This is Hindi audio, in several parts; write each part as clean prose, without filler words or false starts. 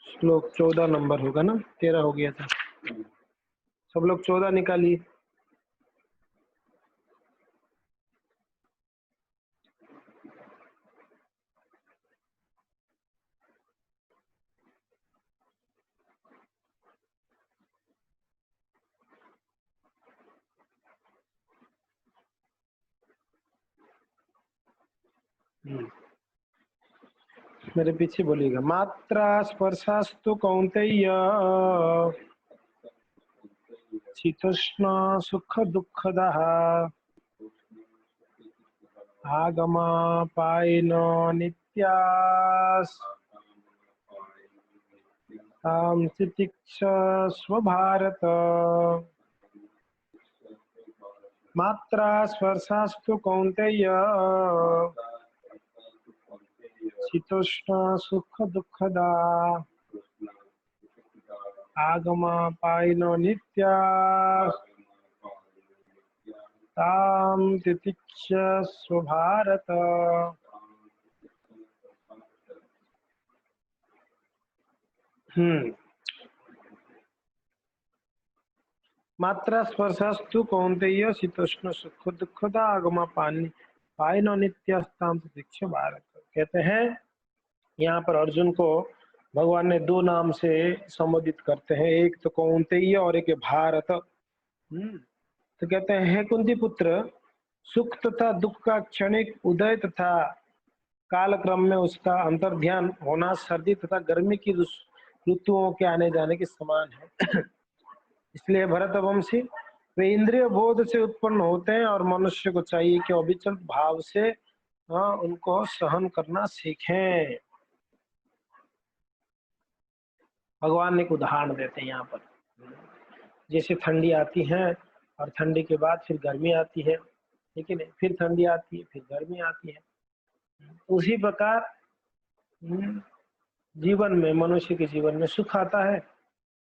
श्लोक 14 नंबर होगा ना, 13 हो गया था। सब लोग 14 निकालिए। मेरे पीछे बोलिएगा। मात्रा स्पर्शास्तु कौन्तेय शीतोष्ण सुख दुःखदः आगमापायिनो नित्यास् तां तितिक्षस्व भारत। मात्रा स्पर्शास्तु कौन्तेय शीतोष्ण सुख दुःखदा आगमापायिनो नित्यास् तां तितिक्षस्व भारत। मात्रा स्पर्शास्तु कौन्तेय शीतोष्ण सुख दुःखदा आगमापायिनो नित्यास्तां तितिक्ष भारत। कहते हैं यहाँ पर अर्जुन को भगवान ने दो नाम से संबोधित करते हैं, एक तो कौन्तेय और एक भारत। तो कहते हैं, हे कुंती पुत्र, सुख तथा दुख का क्षणिक उदय तथा कालक्रम में उसका अंतर्ध्यान होना सर्दी तथा गर्मी की ऋतुओं के आने जाने के समान है। इसलिए भरतवंशी वे इंद्रिय बोध से उत्पन्न होते हैं और मनुष्य को चाहिए कि अविचल भाव से उनको सहन करना सीखें। भगवान ने एक उदाहरण देते हैं यहाँ पर, जैसे ठंडी आती है और ठंडी के बाद फिर गर्मी आती है, ठीक है, फिर ठंडी आती है, फिर गर्मी आती है। उसी प्रकार जीवन में, मनुष्य के जीवन में सुख आता है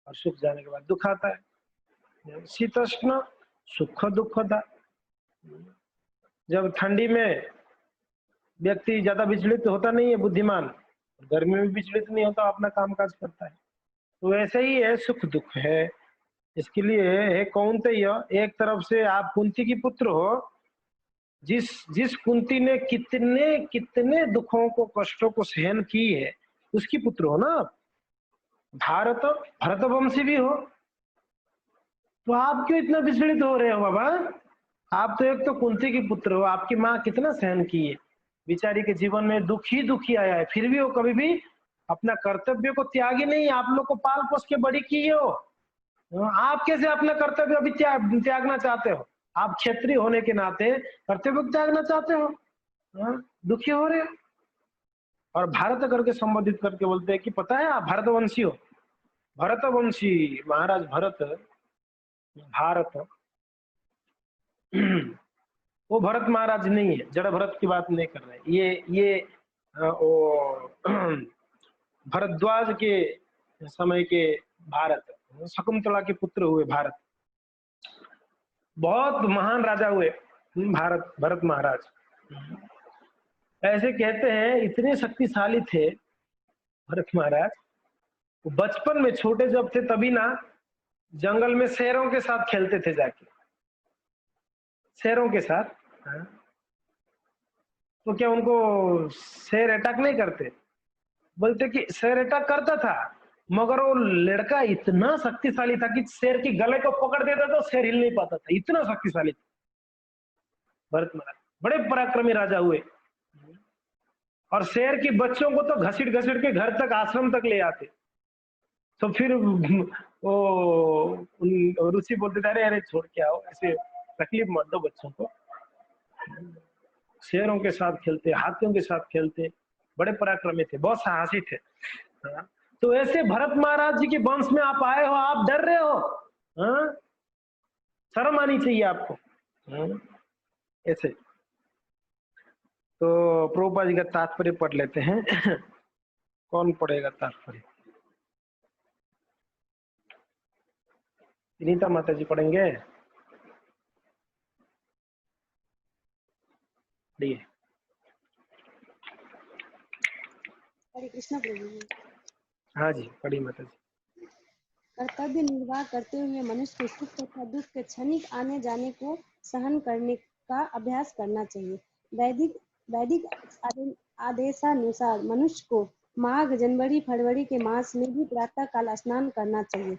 और सुख जाने के बाद दुख आता है। शीतोष्ण सुख दुखदा। जब ठंडी में व्यक्ति ज्यादा विचलित होता नहीं है, बुद्धिमान, गर्मी में विचलित नहीं होता, अपना कामकाज करता है। तो वैसे ही है, सुख दुख है। इसके लिए हे कौन्तेय, एक तरफ से आप कुंती की पुत्र हो, जिस कुंती ने कितने कितने दुखों को, कष्टों को सहन की है, उसकी पुत्र हो ना। भरतवंशी भी हो, तो आप क्यों इतना विचलित हो रहे हो बाबा? आप तो एक तो कुंती की पुत्र हो, आपकी माँ कितना सहन की है, बेचारी के जीवन में दुख ही आया है, फिर भी वो कभी भी अपना कर्तव्य को त्यागी नहीं। आप लोग को पाल पोस के बड़ी की हो, आप कैसे अपना कर्तव्य अभी त्यागना चाहते हो? आप क्षत्रिय होने के नाते कर्तव्य को त्यागना चाहते हो? दुखी हो रहे हो। और भारत करके संबोधित करके बोलते हैं कि पता है आप भरतवंशी हो। भरतवंशी महाराज भरत, भारत वो भरत महाराज नहीं है, जड़ भरत की बात नहीं कर रहे। ये वो भरद्वाज के समय के भारत, शकुंतला के पुत्र हुए भारत, बहुत महान राजा हुए भरत महाराज। ऐसे कहते हैं इतने शक्तिशाली थे भरत महाराज, बचपन में छोटे जब थे तभी ना जंगल में शेरों के साथ खेलते थे, जाके शेरों के साथ। तो क्या उनको शेर अटैक नहीं करते? बोलते कि शेर अटैक करता था, मगर वो लड़का इतना शक्तिशाली था कि शेर की गले को पकड़ देता तो शेर हिल नहीं पाता था, इतना शक्तिशाली था भरत महाराज। बड़े पराक्रमी राजा हुए, और शेर के बच्चों को तो घसीट घसीट के घर तक, आश्रम तक ले आते। तो फिर वो ऋषि बोलते थे, अरे अरे छोड़ के आओ, ऐसे तकलीफ मत दो बच्चों को। शेरों के साथ खेलते, हाथियों के साथ खेलते, बड़े पराक्रमी थे, बहुत साहसी थे। तो ऐसे भरत महाराज जी के वंश में आप आए हो, आप डर रहे हो? शर्म आनी चाहिए आपको। ऐसे तो प्रभुपाद जी का तात्पर्य पढ़ लेते हैं। कौन पढ़ेगा तात्पर्य? नीता माता जी पढ़ेंगे। हरे कृष्ण प्रभु जी। हाँ जी, पढ़ी माता जी। कर्तव्य निर्वाह करते हुए मनुष्य को सुख तथा दुख के क्षणिक आने जाने को सहन करने का अभ्यास करना चाहिए। वैदिक वैदिक आदेशानुसार मनुष्य को माघ, जनवरी, फरवरी के मास में भी प्रातः काल स्नान करना चाहिए।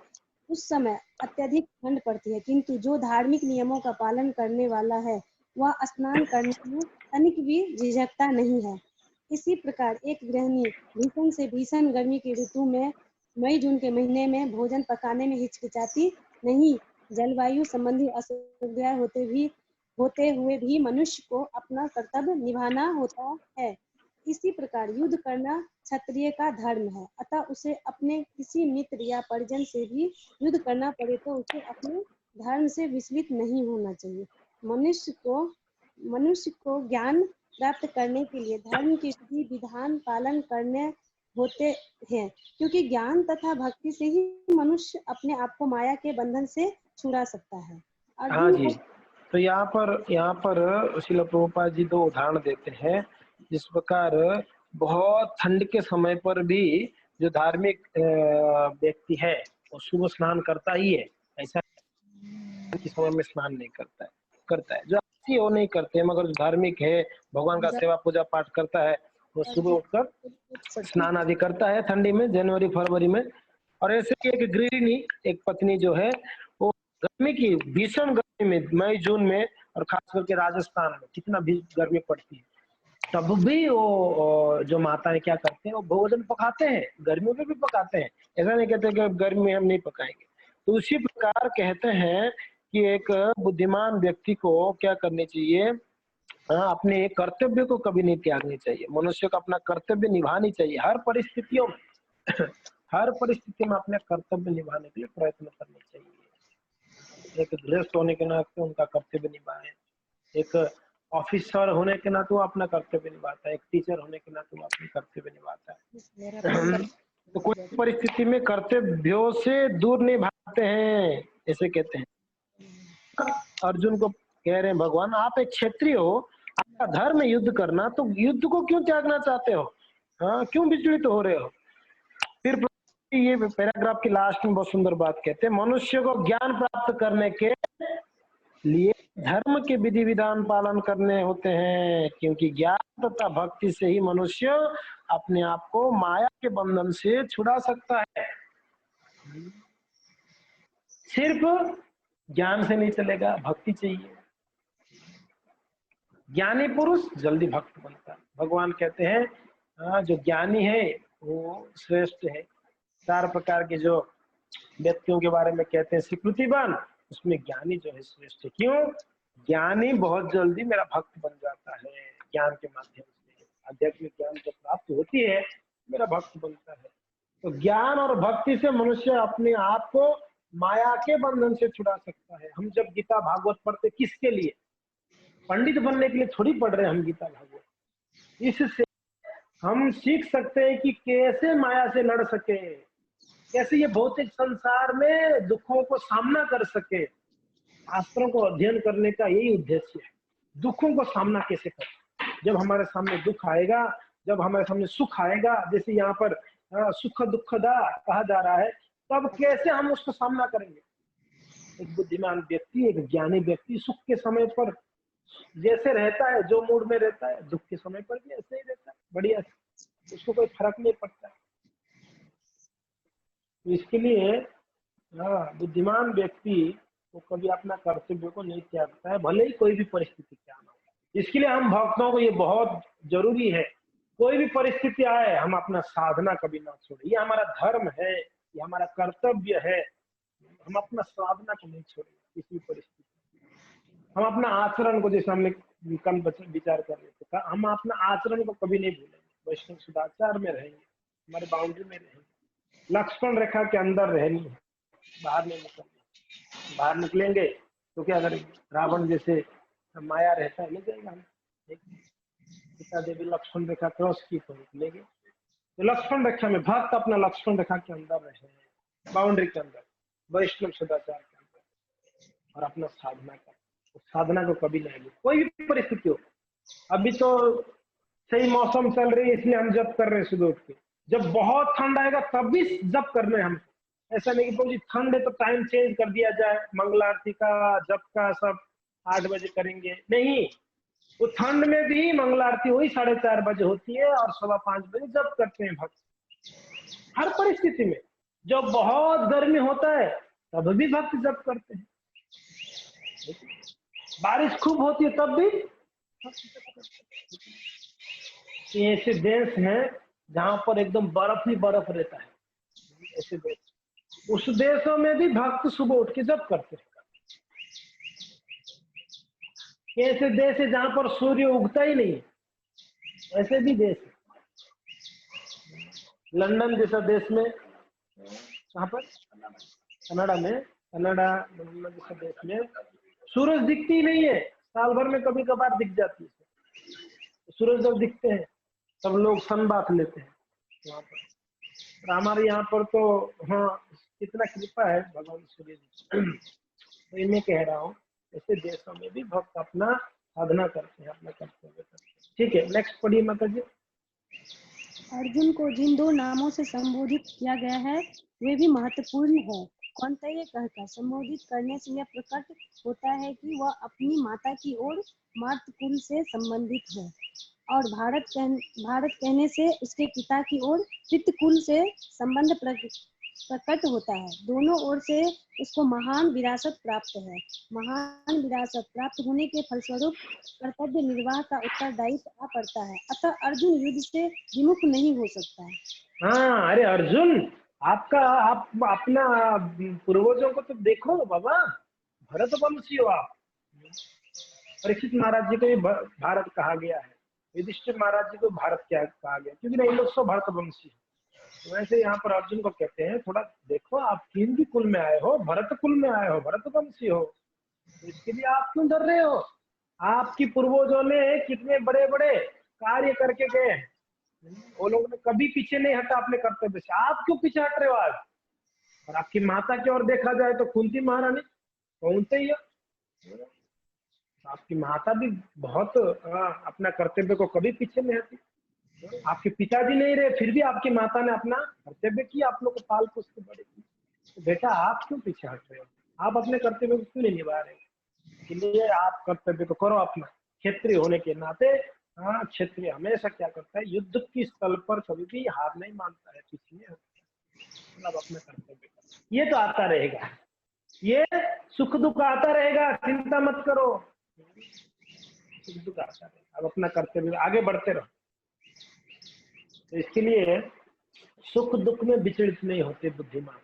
उस समय अत्यधिक ठंड पड़ती है, किंतु जो धार्मिक नियमों का पालन करने वाला है, वह स्नान करने में तनिक भी झिझकता नहीं है। इसी प्रकार एक गृहिणी भीषण से भीषण गर्मी की ऋतु में मई जून के महीने में भोजन पकाने में हिचकिचाती नहीं। जलवायु संबंधी असुविधा होते हुए भी मनुष्य को अपना कर्तव्य निभाना होता है। इसी प्रकार युद्ध करना क्षत्रिय का धर्म है, अतः उसे अपने किसी मित्र या परिजन से भी युद्ध करना पड़े तो उसे अपने धर्म से विचलित नहीं होना चाहिए। मनुष्य को ज्ञान प्राप्त करने के लिए धर्म के विधि विधान पालन करने होते हैं, क्योंकि ज्ञान तथा भक्ति से ही मनुष्य अपने आप को माया के बंधन से छुड़ा सकता है। हाँ अर्जुन जी, को तो यहाँ पर श्रील प्रभुपाद जी दो उदाहरण देते हैं। जिस प्रकार बहुत ठंड के समय पर भी जो धार्मिक व्यक्ति है वो सुबह स्नान करता ही है, ऐसा के समय में स्नान नहीं करता है जो आलसी वो नहीं करते, मगर जो धार्मिक है, भगवान का सेवा पूजा पाठ करता है, वो सुबह उठकर स्नान आदि करता है ठंडी में, जनवरी फरवरी में। और ऐसे ही एक गृहिणी, एक पत्नी जो है, वो गर्मी की भीषण गर्मी में मई जून में, और खास करके राजस्थान में कितना भी गर्मी पड़ती है, तब भी वो जो माताएं क्या करते हैं, वो भोजन पकाते हैं, गर्मियों में भी पकाते हैं। ऐसा नहीं कहते कि गर्मी में हम नहीं पकाएंगे। तो उसी प्रकार कहते हैं कि एक बुद्धिमान व्यक्ति को क्या करनी चाहिए, अपने कर्तव्य को कभी नहीं त्यागनी चाहिए। मनुष्य को अपना कर्तव्य निभानी चाहिए हर परिस्थितियों में। हर परिस्थिति में अपने कर्तव्य निभाने के लिए प्रयत्न करने चाहिए। एक गृहस्थ होने के नाते उनका कर्तव्य निभाए, एक ऑफिसर होने के नाते वो अपना कर्तव्य निभाता है, एक टीचर होने के नाते वो अपना कर्तव्य निभाता है। तो कोई परिस्थिति में कर्तव्यों से दूर नहीं भागते हैं, ऐसे कहते हैं। अर्जुन को कह रहे हैं भगवान, आप एक क्षत्रिय हो, आपका धर्म है युद्ध करना, तो युद्ध को क्यों त्यागना चाहते हो? हाँ, क्यों विचलित हो रहे हो? फिर ये पैराग्राफ की लास्ट में बहुत सुंदर बात कहते हैं, मनुष्य को ज्ञान प्राप्त करने के लिए धर्म के विधि विधान पालन करने होते हैं, क्योंकि ज्ञान तथा भक्ति से ही मनुष्य अपने आप को माया के बंधन से छुड़ा सकता है। सिर्फ ज्ञान से नहीं चलेगा, भक्ति चाहिए। ज्ञानी पुरुष जल्दी भक्त बनता है। भगवान कहते हैं जो ज्ञानी है वो श्रेष्ठ है। 4 प्रकार के जो व्यक्तियों के बारे में कहते हैं स्वीकृतिवान, उसमें ज्ञानी जो है श्रेष्ठ है। क्यों? ज्ञानी बहुत जल्दी मेरा भक्त बन जाता है, ज्ञान के माध्यम से आध्यात्मिक ज्ञान जब प्राप्त होती है मेरा भक्त बनता है। तो ज्ञान और भक्ति से मनुष्य अपने आप को माया के बंधन से छुड़ा सकता है। हम जब गीता भागवत पढ़ते किसके लिए? पंडित बनने के लिए थोड़ी पढ़ रहे हैं हम गीता भागवत। इससे हम सीख सकते हैं कि कैसे माया से लड़ सके, कैसे ये भौतिक संसार में दुखों को सामना कर सके। शास्त्रों को अध्ययन करने का यही उद्देश्य है, दुखों को सामना कैसे करें। जब हमारे सामने दुख आएगा, जब हमारे सामने सुख आएगा, जैसे यहाँ पर सुख दुखदा कहा जा रहा है, तब कैसे हम उसको सामना करेंगे। एक बुद्धिमान व्यक्ति, एक ज्ञानी व्यक्ति सुख के समय पर जैसे रहता है, जो मूड में रहता है, दुख के समय पर भी ऐसे ही रहता है, बढ़िया, उसको कोई फर्क नहीं पड़ता। तो इसके लिए बुद्धिमान व्यक्ति वो कभी अपना कर्तव्य को नहीं त्यागता है, भले ही कोई भी परिस्थिति क्या ना हो। इसके लिए हम भक्तों को ये बहुत जरूरी है, कोई भी परिस्थिति आए हम अपना साधना कभी ना छोड़े। ये हमारा धर्म है, ये हमारा कर्तव्य है। हम अपना साधना को नहीं छोड़ेंगे किसी परिस्थिति। हम अपना आचरण को, जैसे हमने कल विचार कर रहे थे, हम अपना आचरण को कभी नहीं भूलेंगे। वैष्णव सदाचार में रहेंगे, हमारे बाउंड्री में रहेंगे, लक्ष्मण रेखा के अंदर रहनी है, बाहर नहीं निकलना। बाहर निकलेंगे तो क्या करेंगे? रावण जैसे माया रहता है, ले जाएगा हम। सीता देवी लक्ष्मण रेखा क्रॉस की तो निकलेंगे। तो लक्ष्मण रेखा में भक्त अपना लक्ष्मण रेखा के अंदर रहे, बाउंड्री के अंदर, वैष्णव सदाचार के अंदर, और अपना साधना कर, साधना को कभी नहीं ले, कोई भी परिस्थिति हो। अभी तो सही मौसम चल रही है इसलिए हम जप कर रहे हैं सुबह उठ के, जब बहुत ठंड आएगा तब भी जप करना है हमें। ऐसा नहीं कि जी ठंड है तो टाइम चेंज कर दिया जाए, मंगल आरती का जप का सब 8 बजे करेंगे, नहीं। वो ठंड में भी मंगल आरती वही 4:30 बजे होती है और 5:15 बजे जप करते हैं भक्त। हर परिस्थिति में, जब बहुत गर्मी होता है तब भी भक्त जप करते हैं, बारिश खूब होती है तब भी भक्त जप करते हैं। ये ऐसे देश हैं जहां पर एकदम बर्फ ही बर्फ रहता है, ऐसे देश, उस देशों में भी भक्त सुबह उठ के जप करते हैं। ऐसे देश है जहां पर सूर्य उगता ही नहीं, ऐसे भी देश है। लंदन जैसा देश में, कहां पर, कनाडा में, कनाडा जैसा देश में सूरज दिखती ही नहीं है, साल भर में कभी कभार दिख जाती है। सूरज जब दिखते हैं तब लोग सन बात लेते हैं वहां पर। हमारे यहाँ पर तो हाँ, कितना कृपा है भगवान सूर्य जी। तो इन्हें कह रहा हूँ, ऐसे देशों में भी भक्त अपना साधना करते हैं, अपना कर्तव्य करते हैं। ठीक है, नेक्स्ट पढ़िए माता जी। अर्जुन को जिन 2 नामों से संबोधित किया गया है वे भी महत्वपूर्ण है। कौन्तेय कहकर संबोधित करने से यह प्रकट होता है कि वह अपनी माता की ओर मातृकुल से संबंधित है, और भारत कहने से उसके पिता की ओर पितृकुल से संबंध प्रकट होता है। दोनों ओर से उसको महान विरासत प्राप्त है। महान विरासत प्राप्त होने के फलस्वरूप कर्तव्य निर्वाह का उत्तरदायित्व आ पड़ता है। अतः अर्जुन युद्ध से विमुख नहीं हो सकता है। हाँ, अरे अर्जुन, आप अपना पूर्वजों को तो देखो बाबा, भरतवंशी हो आप। परीक्षित महाराज जी को भी भारत कहा गया है, युधिष्ठिर महाराज जी को भारत क्या कहा गया, क्योंकि नहीं लोग सब भरतवंशी है। तो वैसे यहाँ पर अर्जुन को कहते हैं थोड़ा देखो, आप किन भी कुल में आए हो, भरत कुल में आए हो, भरतवंशी हो, तो इसके लिए आप क्यों डर रहे हो? आपकी पूर्वजों ने कितने बड़े बड़े कार्य करके गए, वो लोग ने कभी पीछे नहीं हटा अपने कर्तव्य से, आप क्यों पीछे हट रहे हो आज? और आपकी माता की ओर देखा जाए तो कुंती महारानी, कौनते ही है, आपकी माता भी बहुत अपना कर्तव्य को कभी पीछे नहीं हटी। आपके पिताजी नहीं रहे फिर भी आपकी माता ने अपना कर्तव्य किया, आप लोग को पाल पोस के बड़े किए। तो बेटा आप क्यों पीछे हट रहे हो? आप अपने कर्तव्य को क्यों नहीं निभा रहे? इसलिए आप कर्तव्य को करो अपना, क्षेत्रीय होने के नाते। हाँ, क्षेत्रीय हमेशा क्या करता है, युद्ध की स्थल पर कभी भी हार नहीं मानता है, पीछे नहीं हटता। मतलब अपना कर्तव्य करो, ये तो आता रहेगा, ये सुख दुख आता रहेगा, चिंता मत करो, सुख दुख आता रहेगा, अब अपना कर्तव्य आगे बढ़ते रहो। तो इसके लिए सुख दुख में विचलित नहीं होते बुद्धिमान।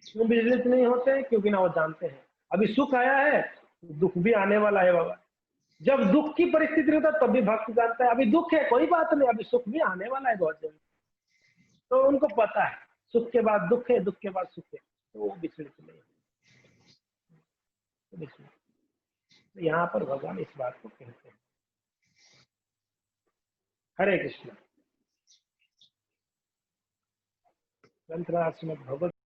क्यों विचलित नहीं होते? क्योंकि ना वो जानते हैं अभी सुख आया है, दुख भी आने वाला है बाबा। जब दुख की परिस्थिति रहता है तब भी भक्त जानता है अभी दुख है, कोई बात नहीं, अभी सुख भी आने वाला है बहुत जल्द। तो उनको पता है सुख के बाद दुख है, दुख के बाद सुख है, तो वो विचलित नहीं है। तो यहाँ पर भगवान इस बात को कहते हैं। हरे कृष्ण। ग्रंथराज श्रीमद् भगवत